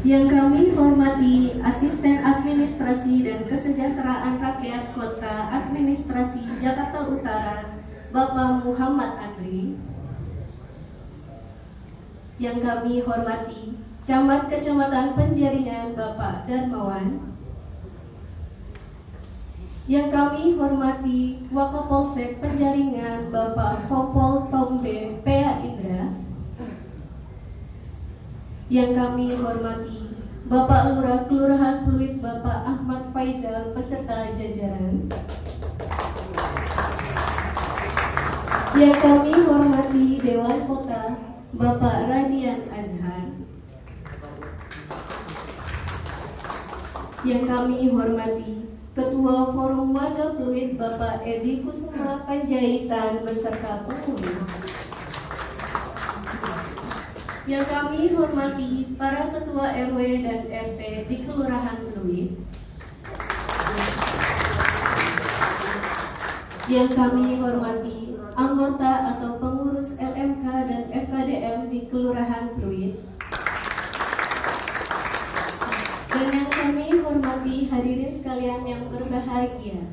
Yang kami hormati Asisten Administrasi dan Kesejahteraan Rakyat Kota Administrasi Jakarta Utara, Bapak Muhammad Andri. Yang kami hormati Camat Kecamatan Penjaringan, Bapak Darmawan. Yang kami hormati Wakapolsek Penjaringan, Bapak Kompol Tombe P.A. Indra. Yang kami hormati Bapak Lurah Kelurahan Pluit, Bapak Ahmad Faizal beserta jajaran. Yang kami hormati Dewan Kota, Bapak Radian Azhar. Yang kami hormati Ketua Forum Warga Pluit, Bapak Edi Kusuma Panjaitan beserta pengurus. Yang kami hormati para Ketua RW dan RT di Kelurahan Pluit. Yang kami hormati anggota atau pengurus LMK dan FKDM di Kelurahan Pluit. Dan yang kami hormati hadirin sekalian yang berbahagia.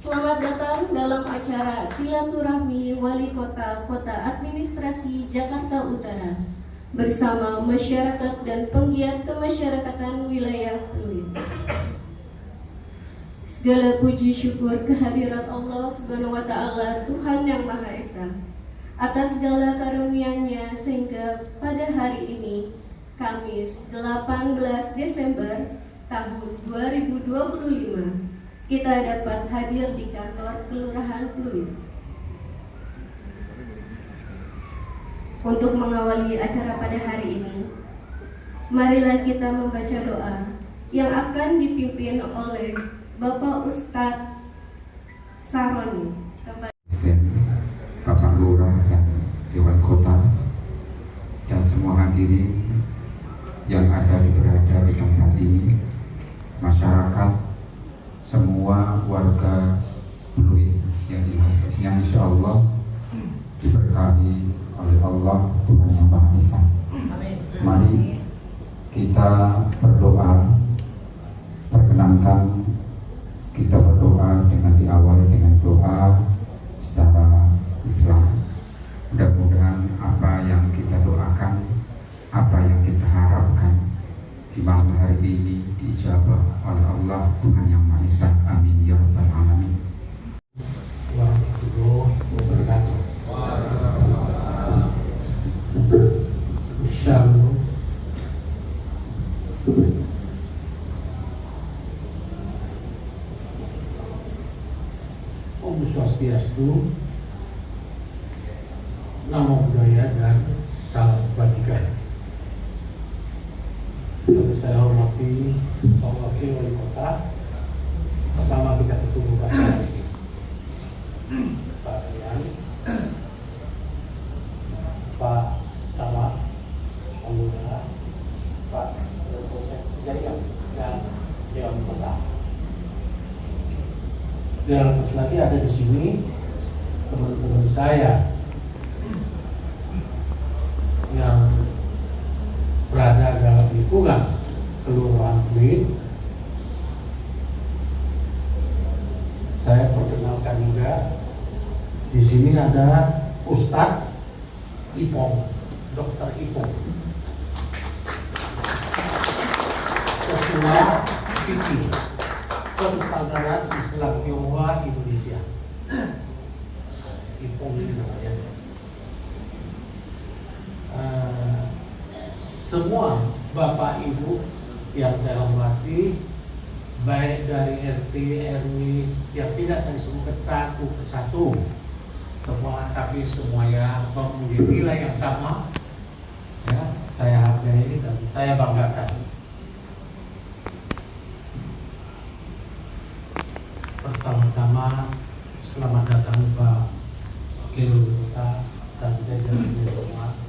Selamat datang dalam acara Silaturahmi Wali Kota Kota Administrasi Jakarta Utara bersama masyarakat dan penggiat kemasyarakatan wilayah Pluit. Segala puji syukur kehadirat Allah Subhanahu wa Ta'ala, Tuhan yang Maha Esa, atas segala karunia-Nya sehingga pada hari ini, Kamis 18 Desember tahun 2025, kita dapat hadir di kantor Kelurahan Pluit. Untuk mengawali acara pada hari ini, marilah kita membaca doa yang akan dipimpin oleh Bapak Ustadz Saroni. Bapak Lurah dan Dewan Kota dan semua hadirin yang berada di tempat ini, masyarakat, semua warga Pluit yang insya Allah diberkahi oleh Allah Tuhan Yang Maha Esa. Mari kita berdoa. Perkenankan kita berdoa dengan diawali dengan doa secara Islam. Mudah-mudahan apa yang kita doakan, apa yang kita harapkan di malam hari ini diijabah oleh Allah Tuhan Yang Maha Esa. Amin ya rabbal alamin. Warahmatullahi wabarakatuh. Shalom. Om Swastiastu, Namo Buddhaya dan salam kebajikan. Yang saya hormati Pak Wakil Wali Kota, pertama kita ketemu Pak hari ini, Pak Rian, Pak Camat, Pak Lurah, Pak Jaringan dan Dewan Kota. Dan plus lagi ada di sini teman-teman saya yang berada dalam lingkungan Kelurahan Pluit. Saya perkenalkan juga di sini ada Ustadz Ipong, Dr. Ipong, Ketua PIPI, Persaudaraan Islam Tionghoa Indonesia. Ipong ini namanya. Semua Bapak Ibu yang saya hormati, baik dari RT, RW yang tidak saya sebutkan satu persatu, semua, tapi semuanya mempunyai nilai yang sama, ya, saya hargai dan saya banggakan. Pertama-tama, selamat datang Pak Wakil Kota dan jajaran semua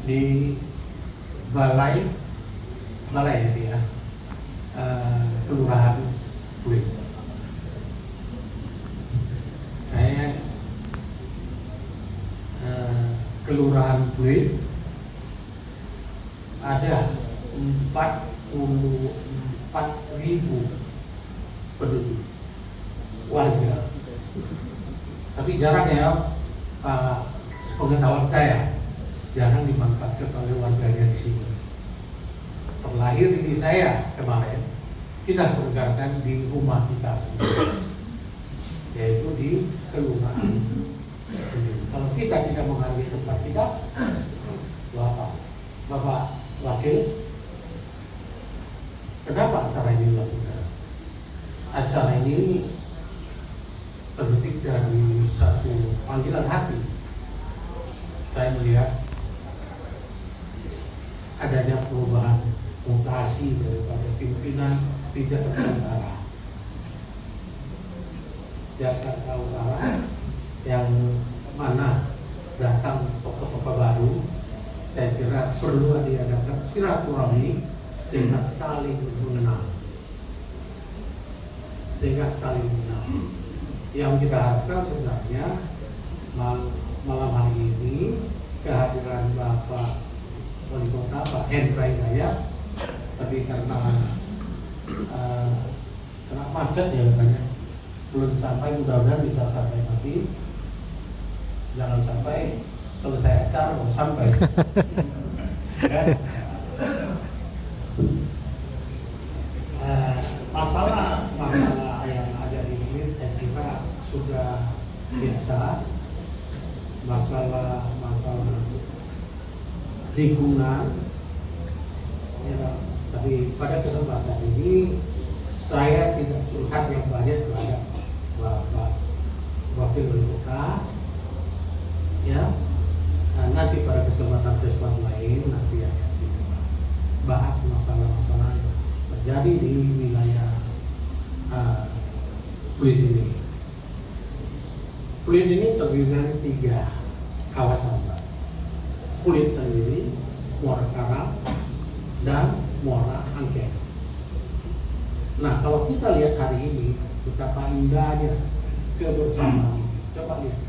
di balai ya, Kelurahan Pluit. Saya Kelurahan Pluit ada 44.000 penduduk warga. Tapi jarang ya, sepengetahuan saya jarang dimanfaatkan oleh warganya di sini. Terlahir di saya kemarin, kita selenggarakan di rumah kita sendiri, yaitu di kelurahan. Kalau kita tidak menghargai tempat kita, Bapak Wakil, kenapa acara ini dilakukan? Acara ini terbetik dari satu panggilan hati. Saya melihat adanya perubahan mutasi daripada pimpinan di Jakarta Utara. Jakarta Utara yang mana datang tokoh-tokoh baru, saya kira perlu diadakan silaturahmi sehingga saling mengenal. Yang kita harapkan sebenarnya malam hari ini kehadiran Bapak Wali Kota Pak Hendra Hidayat, tapi karena macet ya katanya belum sampai, mudah-mudahan bisa sampai nanti. Jangan sampai selesai acara belum sampai. Masalah yang ada di sini saya kira sudah biasa. Masalah lingkungan ya, tapi pada kesempatan ini saya tidak curhat yang banyak terhadap Bapak Wakil Wali Kota ya. Nanti pada kesempatan lain nanti akan kita bahas masalah-masalah yang terjadi di wilayah Pluit ini. Pluit ini terdiri dari 3 kawasan, Pak. Pluit sendiri, Muara Karang, dan Muara Angke. Nah, kalau kita lihat hari ini betapa indahnya kebersamaan ini. Coba lihat,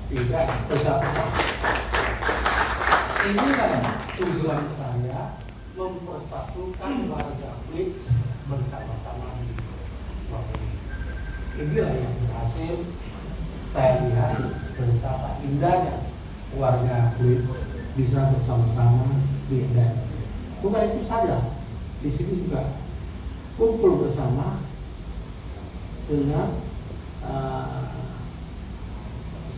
tidak besar-besar. Ini kan tujuan saya mempersatukan warga Pluit bersama-sama di waktu ini. Inilah yang berhasil saya lihat betapa indahnya warga Pluit bisa bersama-sama di daerah. Bukan itu saja, di sini juga kumpul bersama dengan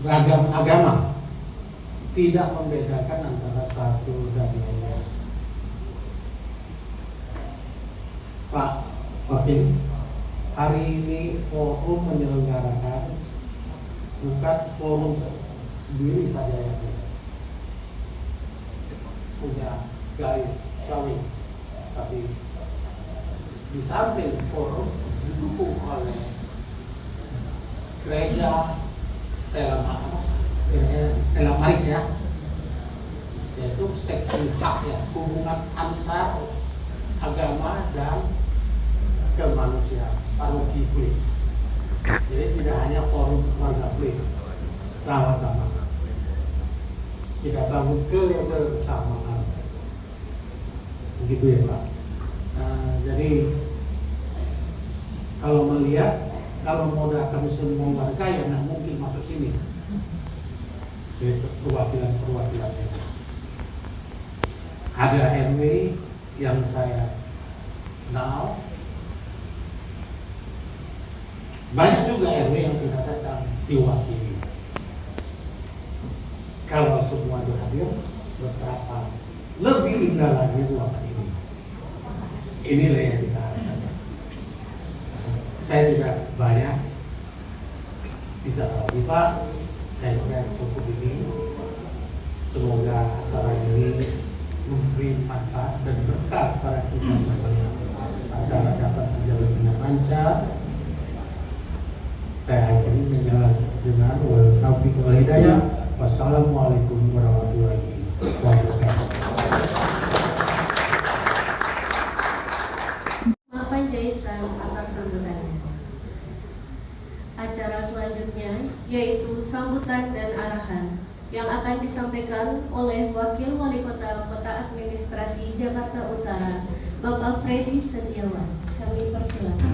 beragam agama, tidak membedakan antara satu dan lainnya. Pak Wakil, hari ini forum menyelenggarakan bukan forum sendiri saja yang punya gaya cawe, tapi di samping forum didukung oleh gereja Stella Maris ya, yaitu seksi hak ya, hubungan antar agama dan kemanusiaan paroki Pluit. Jadi tidak hanya forum warga Pluit, sama-sama kita bangun kebersamaan, begitu ya Pak. Jadi kalau melihat, kalau mau datang semua warga ya nggak mungkin masuk sini. Itu perwakilan-perwakilannya. Ada RW yang saya kenal, banyak juga RW yang tidak datang diwakili. Kalau semua itu hadir, betapa lebih indah lagi ruangan ini. Inilah yang kita harapkan. Saya tidak banyak bicara lagi Pak. Saya sudah cukup ini. Semoga acara ini memberi manfaat dan berkah pada kita semuanya. Acara dapat berjalan dengan lancar. Saya akhiri dengan wal taufiq wal hidayah. Wassalamualaikum warahmatullahi wabarakatuh. Panjaitan atas sambutannya. Acara selanjutnya yaitu sambutan dan arahan yang akan disampaikan oleh Wakil Wali Kota Kota Administrasi Jakarta Utara, Bapak Freddy Setiawan. Kami persilakan.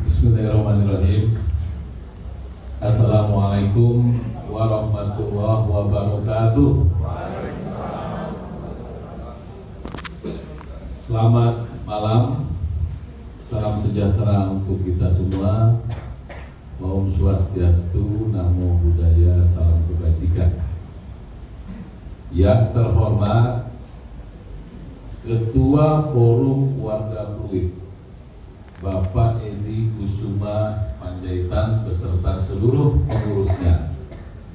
Bismillahirrahmanirrahim. Assalamualaikum warahmatullahi wabarakatuh. Selamat malam. Salam sejahtera untuk kita semua. Om Swastiastu, Namo Buddhaya, salam kebajikan. Yang terhormat Ketua Forum Warga Pluit, Bapak Edi Kusuma Panjaitan beserta seluruh pengurusnya.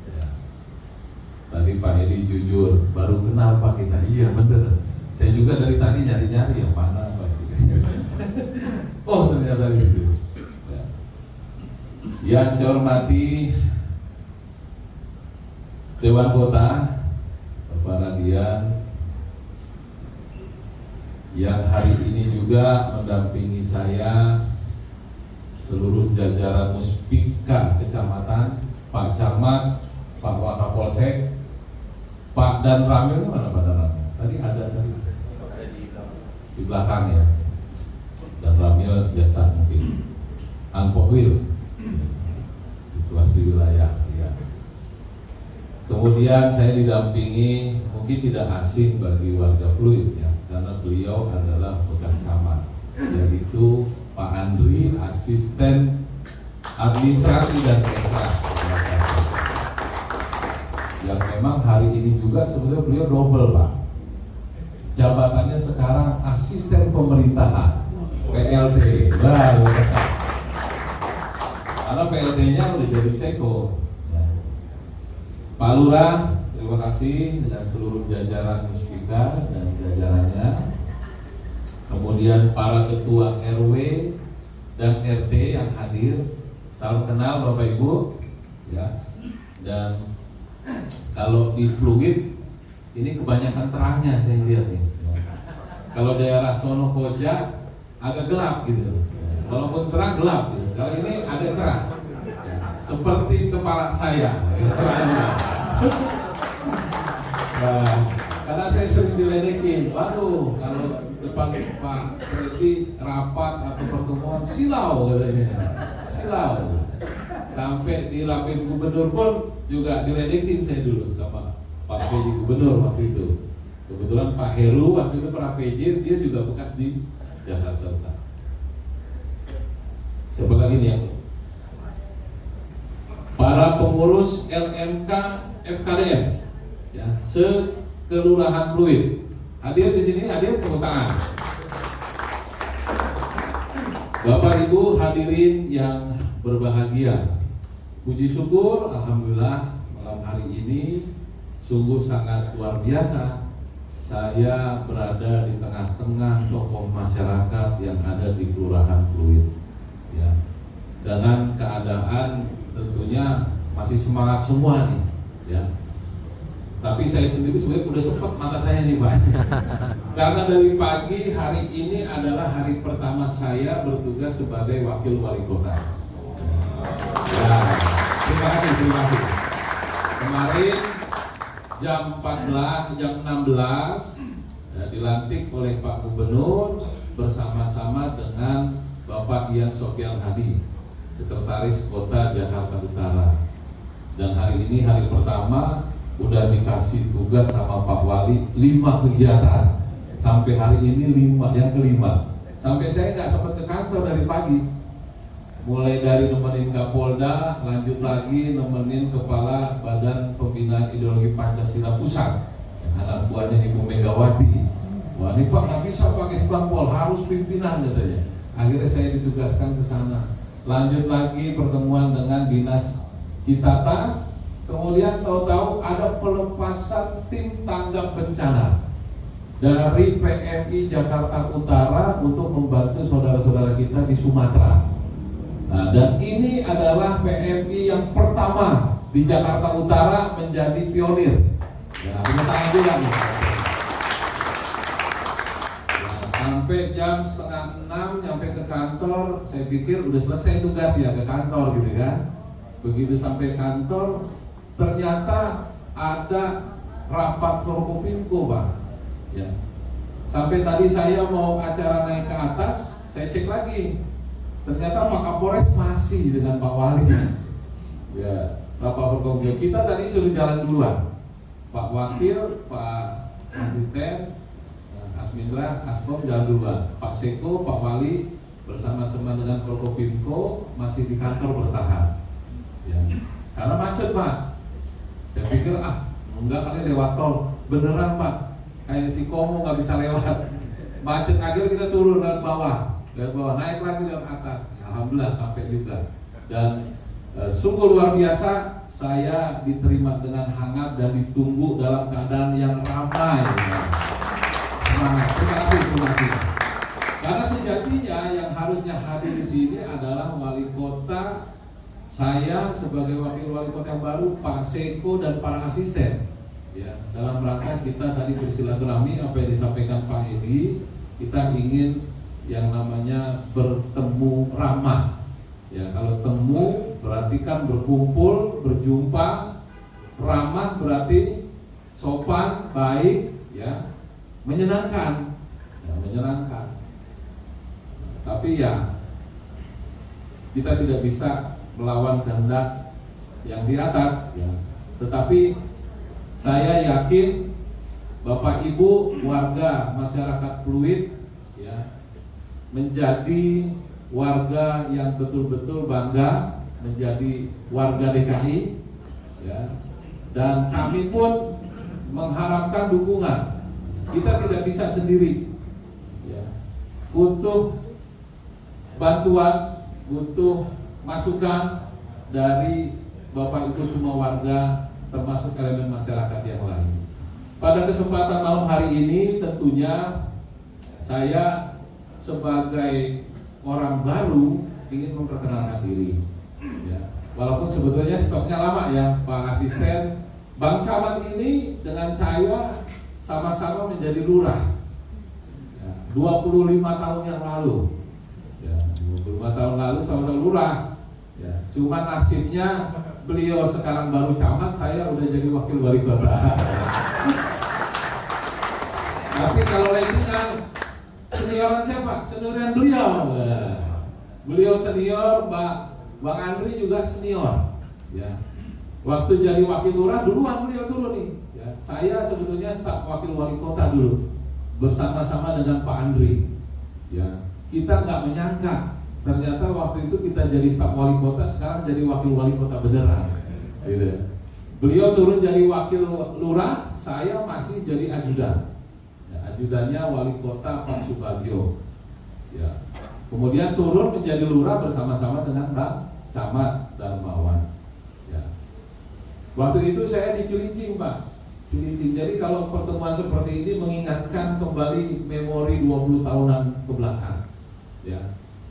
Ya. Tadi Pak Edi jujur, baru kenal Pak kita. Iya bener. Saya juga dari tadi nyari-nyari yang mana Pak. Oh ternyata gitu. Ya. Yang saya hormati Dewan Kota, Bapak Radian, yang hari ini juga mendampingi saya, seluruh jajaran Muspika Kecamatan, Pak Camat, Pak Wakapolsek, Pak Dan Ramil, mana Pak Dan Ramil? Tadi ada tadi di belakang ya. Dan Ramil biasa mungkin Angpohwil, situasi wilayah ya. Kemudian saya didampingi, mungkin tidak asing bagi warga Pluit ya, karena beliau adalah bekas camat, yaitu Pak Andri, asisten administrasi dan desa, yang memang hari ini juga sebetulnya beliau double Pak, jabatannya sekarang asisten pemerintahan PLT, baru dekat. Karena PLT-nya udah jadi seko. Ya. Pak Lurah, terima kasih dengan seluruh jajaran Muspika dan jajarannya. Kemudian para ketua RW dan RT yang hadir, salam kenal Bapak Ibu. Ya. Dan kalau di Pluit ini kebanyakan terangnya saya lihat nih. Ya. Kalau daerah sono Koja agak gelap gitu. Walaupun terang gelap gitu. Kalau ini agak cerah. Seperti kepala saya. Nah, karena saya sering diledekin, waduh kalau depan Pak Freddy rapat atau pertemuan silau katanya, silau. Sampai di rapim gubernur pun juga diledekin saya dulu sama Pak PJ gubernur waktu itu. Kebetulan Pak Heru waktu itu pernah PJ, dia juga bekas di Jakarta Utara. Siapa lagi nih yang para pengurus LMK FKDM ya, sekelurahan Pluit hadir di sini, hadir tepuk tangan. Bapak Ibu hadirin yang berbahagia, puji syukur alhamdulillah malam hari ini sungguh sangat luar biasa. Saya berada di tengah-tengah tokoh masyarakat yang ada di Kelurahan Pluit ya. Dengan keadaan tentunya masih semangat semua nih ya. Tapi saya sendiri sebenarnya udah sempat mata saya nih Pak. Karena dari pagi hari ini adalah hari pertama saya bertugas sebagai wakil wali kota. Ya, terima kasih. Kemarin jam 14, jam 16 ya, dilantik oleh Pak Gubernur bersama-sama dengan Bapak Ian Sofian Hadi, Sekretaris Kota Jakarta Utara. Dan hari ini hari pertama udah dikasih tugas sama Pak Wali 5 kegiatan. Sampai hari ini 5, yang kelima. Sampai saya nggak sempat ke kantor dari pagi. Mulai dari nemenin Kapolda, lanjut lagi nemenin Kepala Badan Pembinaan Ideologi Pancasila Pusat, anak buahnya Ibu Megawati. Wah ini Pak nggak bisa pakai sembangpol, harus pimpinan katanya. Akhirnya saya ditugaskan ke sana. Lanjut lagi pertemuan dengan Dinas Citata. Kemudian tahu-tahu ada pelepasan tim tanggap bencana dari PMI Jakarta Utara untuk membantu saudara-saudara kita di Sumatera. Nah, dan ini adalah PMI yang pertama di Jakarta Utara menjadi pionir. Ya, punya tangan juga nih. Nah, Sampai jam 5:30 nyampe ke kantor, saya pikir udah selesai tugas ya ke kantor gitu kan. Begitu sampai kantor, ternyata ada rapat Forkopimko, Pak. Ya. Sampai tadi saya mau acara naik ke atas, saya cek lagi. Ternyata Pak Kapolres masih dengan Pak Wali. Ya, rapat Forkopimko. Kita tadi suruh jalan duluan. Pak Wakil, Pak Asisten, Asmindra, Aspom jalan duluan. Pak Seko, Pak Wali bersama-sama dengan Forkopimko masih di kantor bertahan. Ya. Karena macet, Pak. Saya pikir enggak kali lewat tol. Beneran, Pak. Kayak si Komo nggak bisa lewat. Macet, akhirnya kita turun lewat bawah, naik lagi lewat atas. Alhamdulillah sampai juga. Dan sungguh luar biasa, saya diterima dengan hangat dan ditunggu dalam keadaan yang ramai. Semangat, terima kasih. Karena sejatinya yang harusnya hadir di sini adalah wali kota, saya sebagai wakil wali kota yang baru, Pak Seko dan para asisten. Ya, dalam rangka kita tadi bersilaturahmi, apa yang disampaikan Pak Edi, kita ingin yang namanya bertemu ramah. Ya, kalau temu berarti kan berkumpul, berjumpa, ramah berarti sopan, baik, ya, menyenangkan, ya, menyenangkan. Tapi ya kita tidak bisa melawan kehendak yang di atas, ya. Tetapi saya yakin Bapak Ibu warga masyarakat Pluit, ya, menjadi warga yang betul-betul bangga menjadi warga DKI, ya. Dan kami pun mengharapkan dukungan. Kita tidak bisa sendiri, ya. Butuh bantuan, butuh masukan dari Bapak Ibu semua warga, termasuk elemen masyarakat yang lain. Pada kesempatan malam hari ini tentunya saya sebagai orang baru ingin memperkenalkan diri, ya. Walaupun sebetulnya stoknya lama ya, Pak Asisten. Bang Camat ini dengan saya sama-sama menjadi lurah, ya, 25 tahun yang lalu, ya, 25 tahun lalu sama-sama lurah, ya. Cuma nasibnya beliau sekarang baru camat, saya udah jadi wakil wali kota. Tapi kalau rankingan senioran siapa? Senioran beliau. Beliau senior, Bang Andri juga senior. Ya. Waktu jadi wakil lurah duluan beliau turun nih. Ya. Saya sebetulnya staf wakil wali kota dulu bersama-sama dengan Pak Andri. Ya. Kita nggak menyangka ternyata waktu itu kita jadi staf wali kota, sekarang jadi wakil wali kota beneran. Gitu. Beliau turun jadi wakil lurah, saya masih jadi ajudan. Ya, ajudannya wali kota Pak Subagio. Ya. Kemudian turun menjadi lurah bersama-sama dengan Bang Camat Darmawan. Ya. Waktu itu saya di Cilincing, Pak. Cilincing. Jadi kalau pertemuan seperti ini mengingatkan kembali memori 20 tahunan ke belakang. Ya.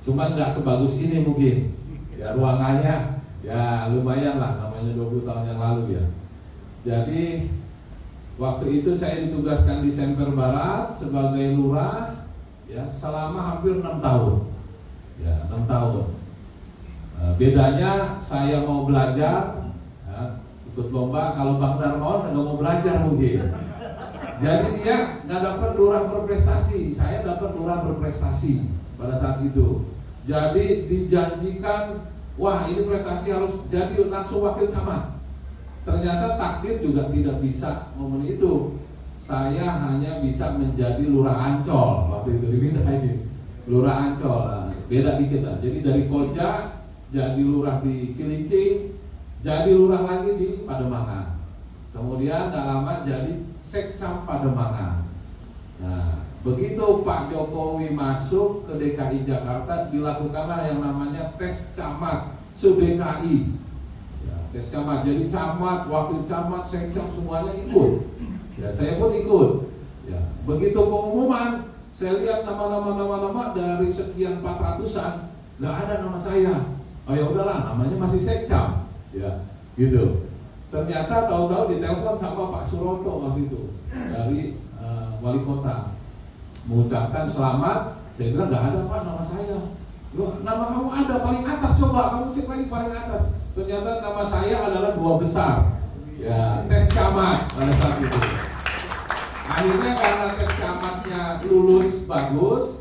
Cuman nggak sebagus ini mungkin. Ya, ruangannya ya lumayan lah, namanya 20 tahun yang lalu ya. Jadi waktu itu saya ditugaskan di Semper Barat sebagai lurah, ya, selama hampir 6 tahun. Ya, 6 tahun. Bedanya saya mau belajar, ya, ikut lomba. Kalau Bang Darmawan nggak mau belajar mungkin. Jadi dia nggak dapat lurah berprestasi, saya dapat lurah berprestasi pada saat itu. Jadi dijanjikan, wah ini prestasi harus jadi langsung wakil camat. Ternyata takdir juga tidak bisa memenuhi itu. Saya hanya bisa menjadi lurah Ancol waktu itu dipindah ini. Lurah Ancol, beda dikit lah. Jadi dari Koja jadi lurah di Cilincing, jadi lurah lagi di Pademangan. Kemudian gak lama jadi Sekcam Pademangan. Nah, begitu Pak Jokowi masuk ke DKI Jakarta, dilakukanlah yang namanya tes camat se-DKI. Ya, tes camat, jadi camat, wakil camat, sekcam semuanya ikut. Ya, saya pun ikut. Ya, begitu pengumuman, saya lihat nama-nama dari sekian 400-an, nggak ada nama saya. Oh ya udahlah, namanya masih sekcam. Ya, gitu. Ternyata tahu-tahu ditelepon sama Pak Suroto waktu itu dari wali kota. mengucapkan selamat. Saya bilang nggak ada Pak nama saya. Yo, nama kamu ada paling atas, coba kamu cek lagi paling atas. Ternyata nama saya adalah 2 besar. Ya, tes camat pada saat itu. Akhirnya karena tes camatnya lulus bagus,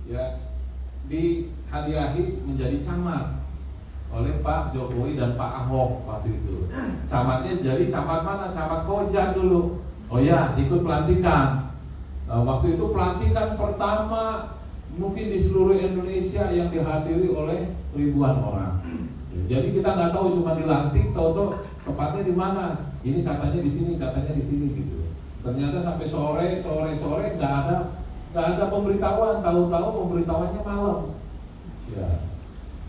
ya dihadiahi menjadi camat oleh Pak Jokowi dan Pak Ahok waktu itu. Camatnya jadi camat mana? Camat Koja dulu. Oh ya, ikut pelantikan. Waktu itu pelantikan pertama mungkin di seluruh Indonesia yang dihadiri oleh ribuan orang. Jadi kita nggak tahu, cuma dilantik, tahu-tahu tempatnya di mana. Ini katanya di sini, katanya di sini gitu. Ternyata sampai sore nggak ada pemberitahuan. Tahu-tahu pemberitahuannya malam. Ya.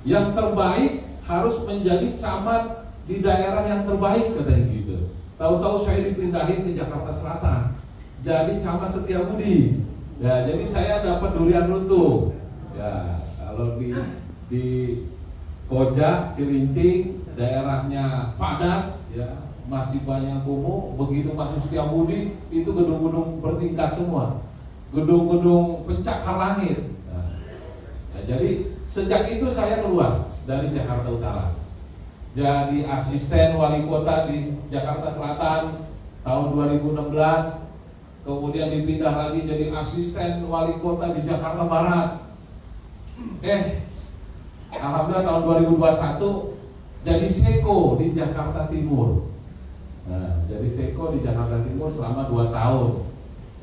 Yang terbaik harus menjadi camat di daerah yang terbaik katanya gitu. Tahu-tahu saya dipindahin ke Jakarta Selatan, jadi camat Setiabudi. Ya, jadi saya dapat durian runtuh. Ya, kalau di Koja, Cilincing, daerahnya padat, ya masih banyak kumuh. Begitu masuk Setiabudi, itu gedung-gedung bertingkat semua, gedung-gedung pencakar langit. Nah, jadi sejak itu saya keluar dari Jakarta Utara, jadi asisten wali kota di Jakarta Selatan tahun 2016. Kemudian dipindah lagi jadi asisten wali kota di Jakarta Barat. Alhamdulillah tahun 2021 jadi seko di Jakarta Timur. Nah, jadi seko di Jakarta Timur selama 2 tahun.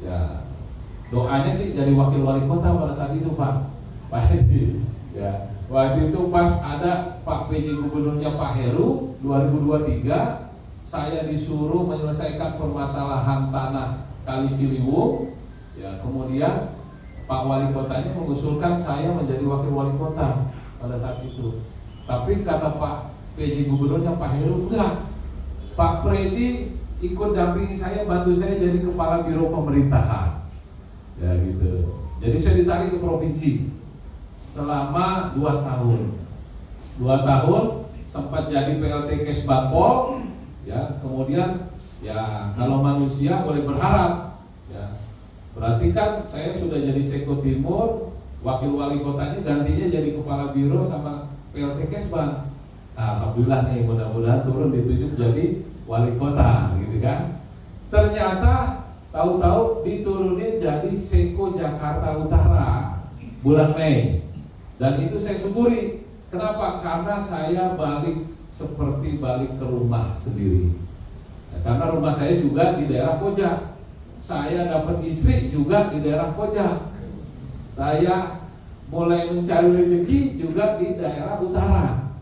Ya, doanya sih jadi wakil wali kota pada saat itu Pak Edi. Ya, waktu itu pas ada Pak PJ Gubernurnya Pak Heru 2023, saya disuruh menyelesaikan permasalahan tanah Kali Ciliwung. Ya, kemudian Pak Wali Kotanya mengusulkan saya menjadi wakil wali kota pada saat itu. Tapi kata Pak PJ Gubernurnya Pak Heru, enggak, Pak Freddy ikut dampingi saya, bantu saya jadi kepala biro pemerintahan. Ya gitu. Jadi saya ditarik ke provinsi selama 2 tahun. 2 tahun sempat jadi PLT Kesbangpol. Ya, kemudian ya kalau manusia boleh berharap, ya berarti kan saya sudah jadi Seko Timur, wakil wali kotanya gantinya jadi kepala biro sama PLT Kesbang. Nah, alhamdulillah nih, mudah-mudahan turun ditunjuk jadi wali kota, gitu kan. Ternyata tahu-tahu diturunin jadi Seko Jakarta Utara bulan Mei, dan itu saya syukuri. Kenapa? Karena saya balik seperti balik ke rumah sendiri. Karena rumah saya juga di daerah Koja, saya dapat istri juga di daerah Koja, saya mulai mencari rezeki juga di daerah utara.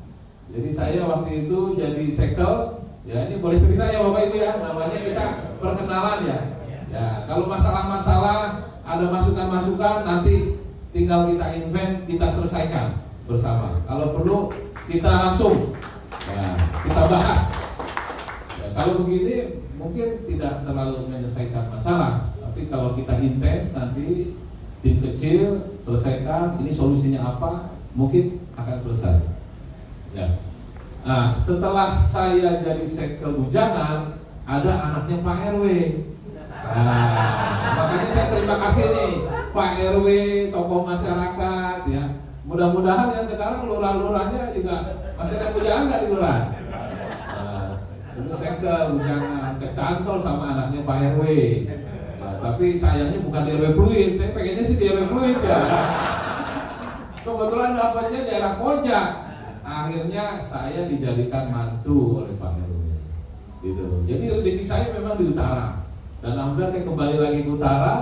Jadi saya waktu itu jadi sekel, ya ini boleh cerita ya Bapak Ibu ya, namanya kita perkenalan ya. Ya kalau masalah-masalah ada masukan-masukan nanti tinggal kita invent, kita selesaikan bersama. Kalau perlu kita langsung, ya, kita bahas. Kalau begini mungkin tidak terlalu menyelesaikan masalah, tapi kalau kita intens nanti tim kecil selesaikan, ini solusinya apa, mungkin akan selesai. Ya. Nah, setelah saya jadi Sekel Bujangan, ada anaknya Pak RW. Nah, makanya saya terima kasih nih Pak RW, tokoh masyarakat, ya. Mudah-mudahan ya sekarang lurah-lurahnya juga masih ada Bujangan nggak di lurah? Itu Sekel Bujangan kecantol sama anaknya Pak RW. Nah, tapi sayangnya bukan di RW Pluit, saya pengennya sih di RW Pluit ya. Kebetulan dapatnya daerah Koja. Akhirnya saya dijadikan mantu oleh Pak RW. Gitu. Jadi rezeki saya memang di utara. Dan alhamdulillah saya kembali lagi ke utara,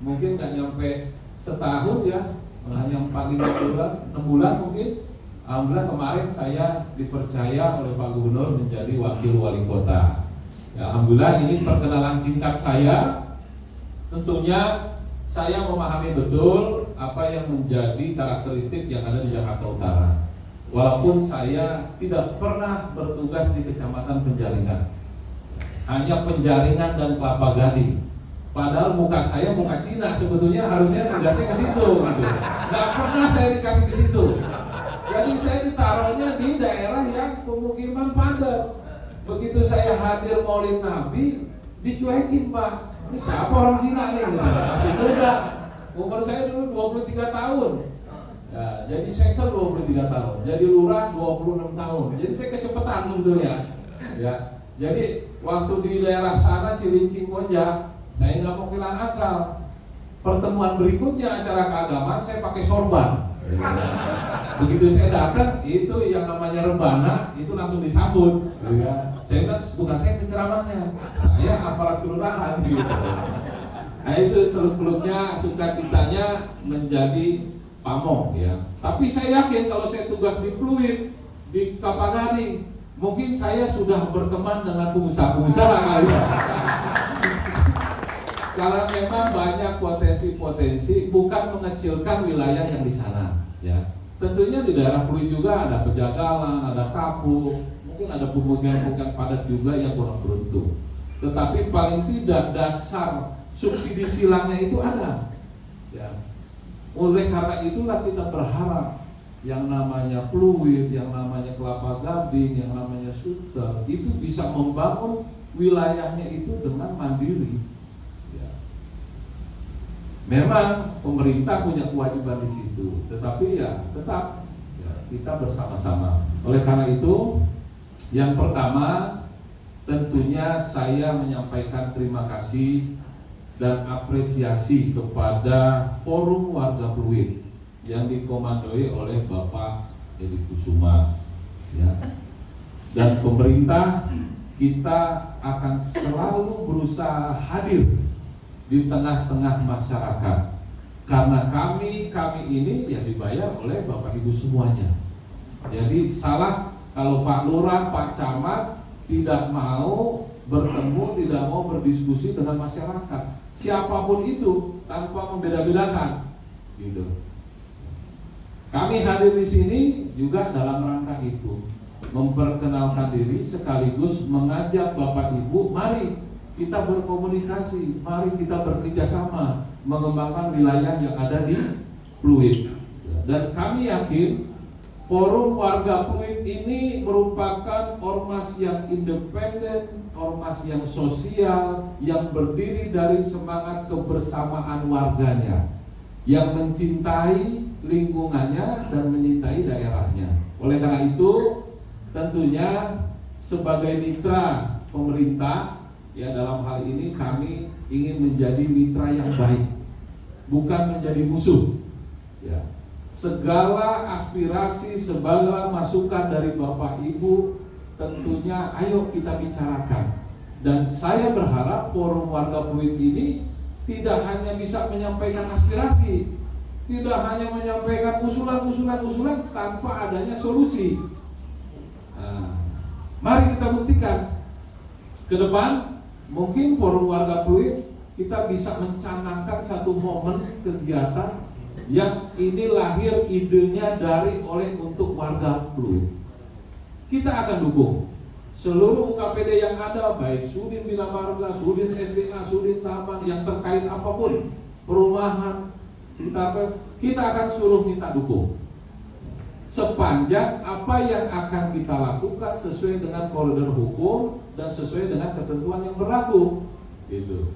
mungkin nggak nyampe setahun ya, hanya 4-5 bulan, 6 bulan mungkin. Alhamdulillah kemarin saya dipercaya oleh Pak Gubernur menjadi wakil wali kota. Ya, alhamdulillah ini perkenalan singkat saya. Tentunya saya memahami betul apa yang menjadi karakteristik yang ada di Jakarta Utara. Walaupun saya tidak pernah bertugas di Kecamatan Penjaringan, hanya Penjaringan dan Kelapa Gading. Padahal muka saya muka Cina, sebetulnya harusnya tugasnya ke situ. Gitu. Nggak pernah saya dikasih ke situ. Jadi saya ditaruhnya di daerah yang pemukiman padat. Begitu saya hadir Maulid Nabi, dicuekin Pak. Ini siapa orang Cina nih? Masih muda. Umur saya dulu 23 tahun. Ya, jadi sektor 23 tahun, jadi lurah 26 tahun. Jadi saya kecepatan sebetulnya. Ya, jadi waktu di daerah sana Cilincing Koja, saya nggak mau bilang akal. Pertemuan berikutnya acara keagamaan saya pakai sorban. Begitu saya datang, itu yang namanya rebana itu langsung disambut. Ya. Saya bilang bukan saya penceramahnya, saya aparat kelurahan gitu. Nah itu seluk-beluknya sukacitanya menjadi pamong ya. Tapi saya yakin kalau saya tugas di Pluit, di Tapanuli, mungkin saya sudah berteman dengan pengusaha-pengusaha kali ya. Karena memang banyak potensi-potensi, bukan mengecilkan wilayah yang di sana ya. Tentunya di daerah Pluit juga ada Pejagalan, ada Kapuk, mungkin ada pemukiman padat juga yang kurang beruntung. Tetapi paling tidak dasar subsidi silangnya itu ada ya. Oleh karena itulah kita berharap yang namanya Pluit, yang namanya Kelapa Gading, yang namanya Suter itu bisa membangun wilayahnya itu dengan mandiri ya. Memang pemerintah punya kewajiban di situ, tetapi ya tetap ya, kita bersama-sama. Oleh karena itu yang pertama tentunya saya menyampaikan terima kasih dan apresiasi kepada Forum Warga Pluit yang dikomandoi oleh Bapak Edi Kusuma ya. Dan pemerintah kita akan selalu berusaha hadir di tengah-tengah masyarakat karena kami ini ya dibayar oleh Bapak Ibu semuanya. Jadi salah kalau Pak Lurah, Pak Camat tidak mau bertemu, tidak mau berdiskusi dengan masyarakat. Siapapun itu tanpa membeda-bedakan, gitu. Kami hadir di sini juga dalam rangka itu, memperkenalkan diri sekaligus mengajak Bapak Ibu, mari kita berkomunikasi, mari kita bekerja sama mengembangkan wilayah yang ada di Pluit. Dan kami yakin Forum Warga Pluit ini merupakan ormas yang independen, ormas yang sosial, yang berdiri dari semangat kebersamaan warganya, yang mencintai lingkungannya dan mencintai daerahnya. Oleh karena itu, tentunya sebagai mitra pemerintah, ya dalam hal ini kami ingin menjadi mitra yang baik, bukan menjadi musuh. Ya. Segala aspirasi, segala masukan dari Bapak Ibu tentunya ayo kita bicarakan. Dan saya berharap Forum Warga Pluit ini tidak hanya bisa menyampaikan aspirasi, tidak hanya menyampaikan usulan tanpa adanya solusi. Nah, mari kita buktikan ke depan. Mungkin Forum Warga Pluit kita bisa mencanangkan satu momen kegiatan yang ini lahir idenya dari oleh untuk warga Pluit. Kita akan dukung seluruh UKPD yang ada, baik Sudin Bina Marga, Sudin SDA, Sudin Taman, yang terkait apapun perumahan, kita akan suruh minta dukung. Sepanjang apa yang akan kita lakukan sesuai dengan koridor hukum dan sesuai dengan ketentuan yang berlaku. Gitu.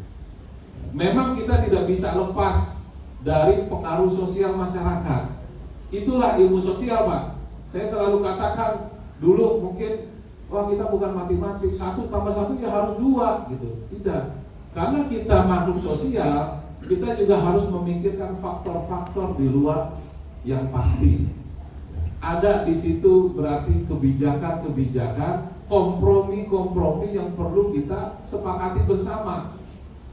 Memang kita tidak bisa lepas dari pengaruh sosial masyarakat. Itulah ilmu sosial, Pak. Saya selalu katakan dulu mungkin wah kita bukan matematik, 1 + 1 ya harus 2 gitu. Tidak. Karena kita makhluk sosial, kita juga harus memikirkan faktor-faktor di luar yang pasti. Ada di situ berarti kebijakan-kebijakan, kompromi-kompromi yang perlu kita sepakati bersama.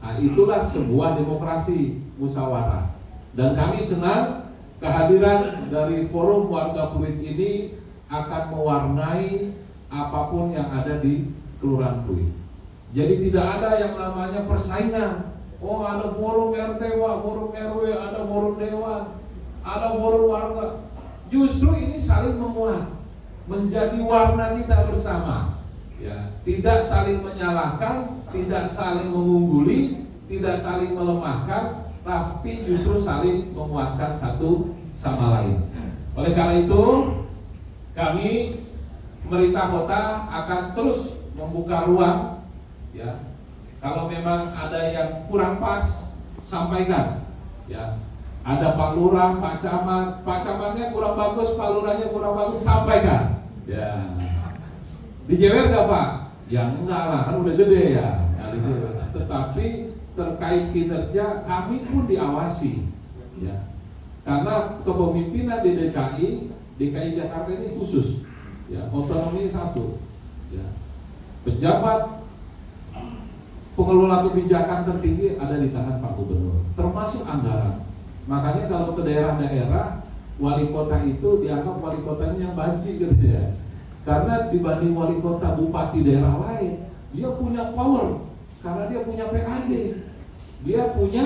Nah, itulah sebuah demokrasi musyawarah. Dan kami senang kehadiran dari Forum Warga Pluit ini akan mewarnai apapun yang ada di Kelurahan Pluit. Jadi tidak ada yang namanya persaingan. Oh, ada forum RT, forum RW, ada forum dewan, ada forum warga. Justru ini saling memuat, menjadi warna kita bersama. Ya, tidak saling menyalahkan, tidak saling mengungguli, tidak saling melemahkan, tapi justru saling menguatkan satu sama lain. Oleh karena itu, kami pemerintah kota akan terus membuka ruang, ya. Kalau memang ada yang kurang pas, sampaikan, ya. Ada Pak Lurah, Pak Camat, Pak Camatnya kurang bagus, Pak Lurahnya kurang bagus, sampaikan. Ya. Dijewer gak Pak? Ya enggak lah, kan udah gede ya. Tetapi terkait kinerja kami pun diawasi, ya. Karena kepemimpinan di DKI Jakarta ini khusus, ya, otonomi satu, ya. Pejabat pengelola kebijakan tertinggi ada di tangan Pak Gubernur, termasuk anggaran. Makanya kalau ke daerah-daerah, wali kota itu dianggap wali kotanya yang banci gitu ya. Karena dibanding wali kota bupati daerah lain, dia punya power karena dia punya PAD, dia punya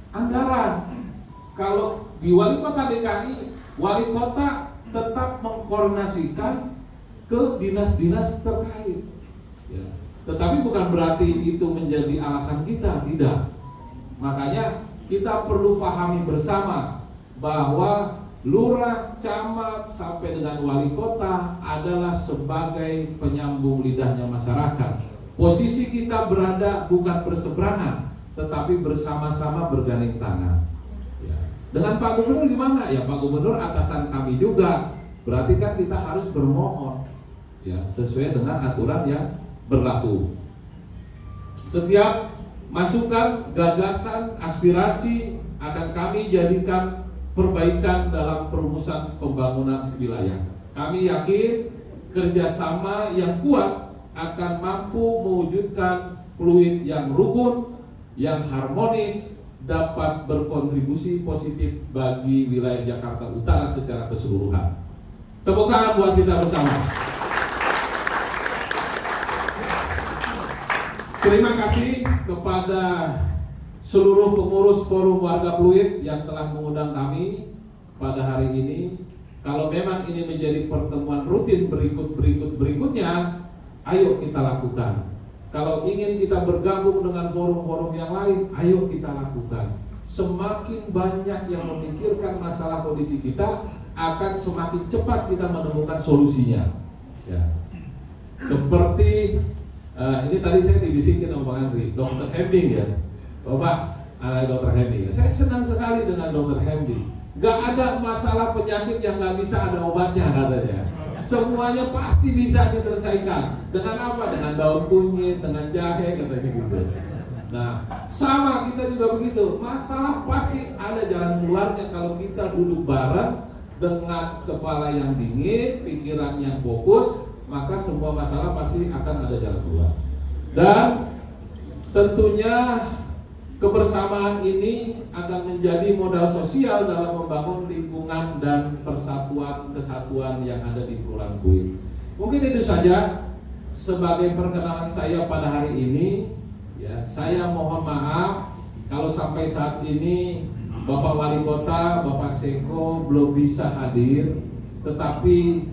anggaran. Kalau di wali kota DKI, wali kota tetap mengkoordinasikan ke dinas-dinas terkait. Ya. Tetapi bukan berarti itu menjadi alasan kita, tidak. Makanya kita perlu pahami bersama bahwa lurah, camat, sampai dengan wali kota adalah sebagai penyambung lidahnya masyarakat. Posisi kita berada bukan berseberangan, tetapi bersama-sama bergandeng tangan. Ya. Dengan Pak Gubernur gimana? Ya Pak Gubernur atasan kami juga. Berarti kan kita harus bermohon, ya, sesuai dengan aturan yang berlaku. Setiap masukan, gagasan, aspirasi akan kami jadikan perbaikan dalam perumusan pembangunan wilayah. Kami yakin kerjasama yang kuat akan mampu mewujudkan fluid yang rukun, yang harmonis, dapat berkontribusi positif bagi wilayah Jakarta Utara secara keseluruhan. Tepuk tangan buat kita bersama. Terima kasih kepada seluruh pengurus Forum Warga Pluit yang telah mengundang kami pada hari ini. Kalau memang ini menjadi pertemuan rutin berikutnya, ayo kita lakukan. Kalau ingin kita bergabung dengan forum-forum yang lain, ayo kita lakukan. Semakin banyak yang memikirkan masalah kondisi kita, akan semakin cepat kita menemukan solusinya. Ya. Seperti ini tadi saya dibisikin sama Bang Andri, Dr. Hemding ya. Bapak, ada Dr. Hemding. Saya senang sekali dengan Dr. Hemding. Gak ada masalah penyakit yang gak bisa ada obatnya katanya. Semuanya pasti bisa diselesaikan. Dengan apa? Dengan daun kunyit, dengan jahe, katanya gitu. Nah, sama kita juga begitu. Masalah pasti ada jalan keluarnya kalau kita duduk bareng dengan kepala yang dingin, pikiran yang fokus, maka semua masalah pasti akan ada jalan keluar. Dan tentunya kebersamaan ini akan menjadi modal sosial dalam membangun lingkungan dan kesatuan yang ada di Kelurahan Pluit. Mungkin itu saja sebagai perkenalan saya pada hari ini. Ya, saya mohon maaf kalau sampai saat ini Bapak Wali Kota, Bapak Seko belum bisa hadir, tetapi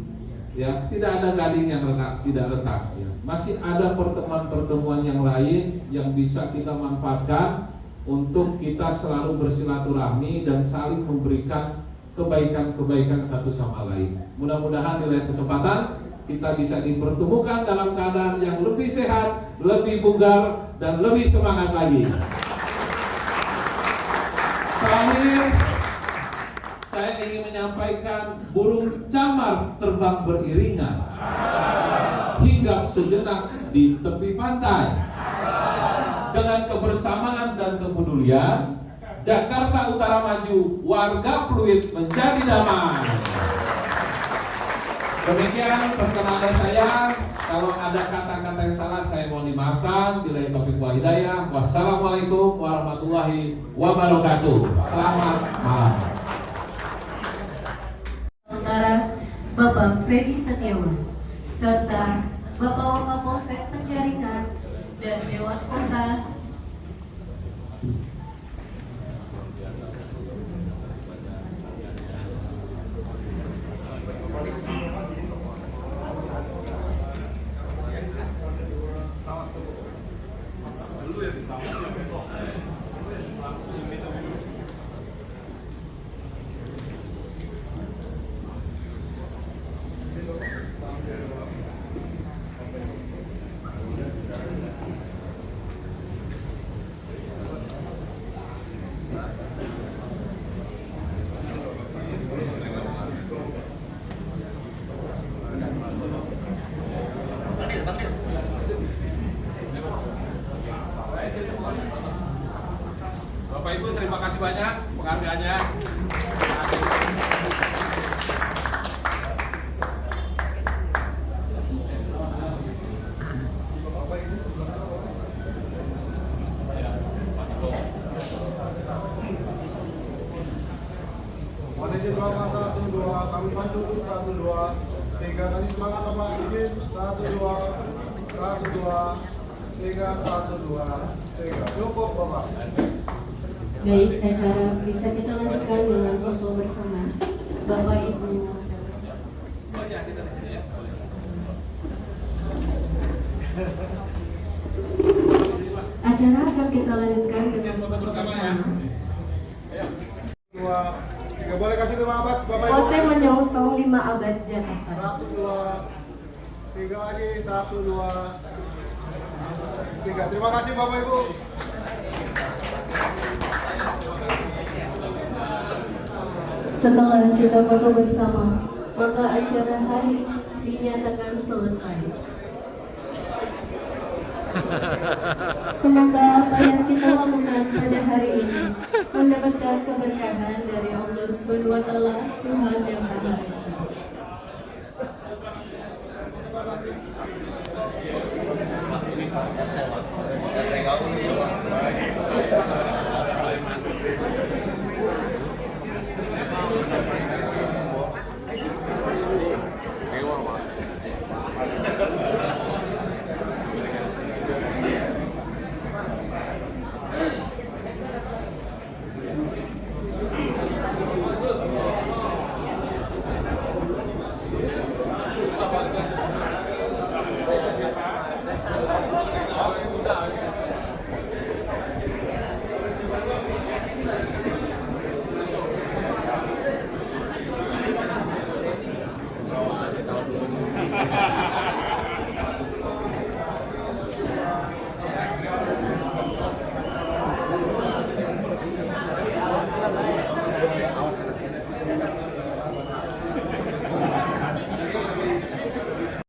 ya tidak ada gading yang tidak retak. Ya. Masih ada pertemuan-pertemuan yang lain yang bisa kita manfaatkan untuk kita selalu bersilaturahmi dan saling memberikan kebaikan-kebaikan satu sama lain. Mudah-mudahan di lain kesempatan kita bisa dipertemukan dalam keadaan yang lebih sehat, lebih bugar, dan lebih semangat lagi. Terakhir, saya ingin menyampaikan burung camar terbang beriringan, hinggap sejenak di tepi pantai. Dengan kebersamaan dan kepedulian, Jakarta Utara maju, warga Pluit menjadi damai. Demikian perkenalan saya. Kalau ada kata-kata yang salah, saya mohon dimaafkan. Billahi taufiq wal hidayah. Wassalamualaikum warahmatullahi wabarakatuh. Selamat malam. Saudara Bapak Freddy Setiawan serta Bapak Wakapolsek Penjaringan dan Dewan Kota Bapak Ibu terima kasih banyak penghargaannya. Kondisi semangat 1, 2, kami bantu 1, 2, 3, kasih semangat Bapak izin 1, 2, 1, 2, 3, 1, 2, 3. Cukup Bapak. Baik, acara bisa kita lanjutkan dengan foto bersama Bapak Ibu. Oh ya, kita di sini ya. Acara akan kita lanjutkan dengan foto bersama. 2, 3, boleh kasih 5 abad Bapak Ibu. Pose menyongsong 5 abad Jakarta. 1, 2, 3 lagi 1, 2, 3. Terima kasih Bapak Ibu. Setelah kita foto bersama, maka acara hari dinyatakan selesai. Semoga apa yang kita lakukan pada hari ini mendapatkan keberkahan dari Allah Subhanahu wa Ta'ala, Tuhan yang Maha Esa.